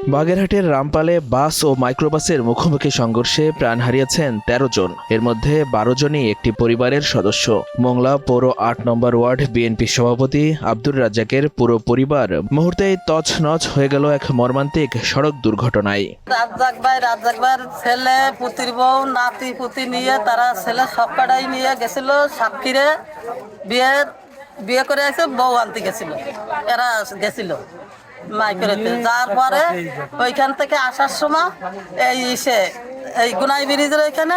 বাগেরহাটের রামপালে বাস ও মাইক্রোবাসের মুখোমুখি সংঘর্ষে প্রাণ হারিয়েছেন ১৩ জন। এর মধ্যে ১২ জনই একটি পরিবারের সদস্য। মোংলা পৌর ৮ নম্বর ওয়ার্ড বিএনপি সভাপতি আব্দুর রাজ্জাকের পুরো পরিবার মুহূর্তেই তছনছ হয়ে গেল এক মর্মান্তিক সড়ক দুর্ঘটনায়। রাজ্জাক ভাইয়ের ছেলে, পুতির বউ, নাতি পুতি নিয়ে তারা ছেলে সব কটাই নিয়ে গেছিল সাতক্ষীরে বিয়ে করে এসে বউ আনতে গেছিল। এরা গেছিল মাইকেরেতে, যার পরে ওইখান থেকে আসার সময় এই গুনাই ব্রিজের ওইখানে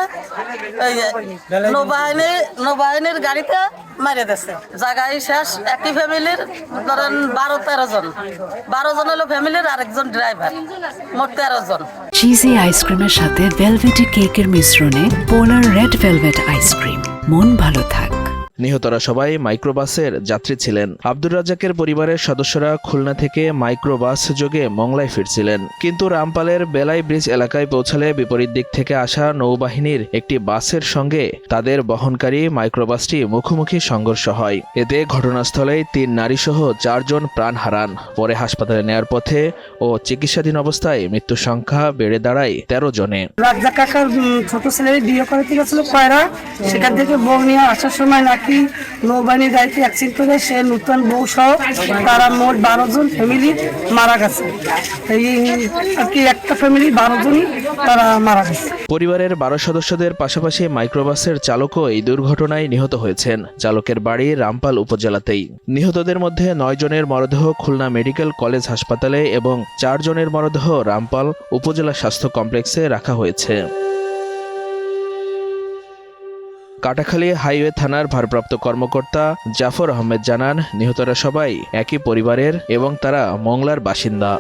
নৌবাহিনীর গাড়িতে মারিয়ে দিচ্ছে। জায়গায় শেষ। একই ফ্যামিলির ধরেন ১২-১৩ জন, ১২ জন হলো ফ্যামিলির, আরেকজন ড্রাইভার, মোট ১৩ জন। চিজি আইসক্রিমের সাথে ভেলভেটি কেকের মিশ্রণে পোলার রেড ভেলভেট আইসক্রিম। মন ভালো থাক। নিহতরা সবাই মাইক্রোবাসের যাত্রী ছিলেন। আব্দুর রাজ্জাকের পরিবারের সদস্যরা খুলনা থেকে মাইক্রোবাস যোগে মংলায় ফিরছিলেন, কিন্তু রামপালের বেলাই ব্রিজ এলাকায় পৌঁছালে বিপরীত দিক থেকে আসা নৌবাহিনীর একটি বাসের সঙ্গে তাদের বহনকারী মাইক্রোবাসটি মুখোমুখি সংঘর্ষ হয়। এতে ঘটনাস্থলেই ৩ নারীসহ ৪ জন প্রাণ হারান। পরে হাসপাতালে নেয়ার পথে ও চিকিৎসাধীন অবস্থায় মৃত্যুর সংখ্যা বেড়ে দাঁড়ায় ১৩ জনে। রাজ্জাক কাকার ছোট ছেলে বিয়ে করে গেছিল কয়রা, সেখান থেকে বউ নিয়ে আসার সময় নাকি নৌবাহিনীর গাড়িতে অ্যাক্সিডেন্ট করে সে নূতন বউ সহ তারা মোট ১২ জন ফ্যামিলি মারা গেছে। এই আর কি একটা ফ্যামিলি ১২ জনই তারা মারা গেছে। পরিবারের ১২ সদস্যদের পাশাপাশি মাইক্রোবাসের চালকও এই দুর্ঘটনায় নিহত হয়েছেন। চালকের বাড়ি রামপাল উপজেলাতেই। নিহতদের মধ্যে ৯ জনের মরদেহ খুলনা মেডিকেল কলেজ হাসপাতালে এবং ৪ জনের মরদেহ রামপাল উপজেলা স্বাস্থ্য কমপ্লেক্সে রাখা হয়েছে। কাটাখালী হাইওয়ে থানার ভারপ্রাপ্ত কর্মকর্তা জাফর আহমেদ জানান, নিহতরা সবাই একই পরিবারের এবং তারা মংলার বাসিন্দা।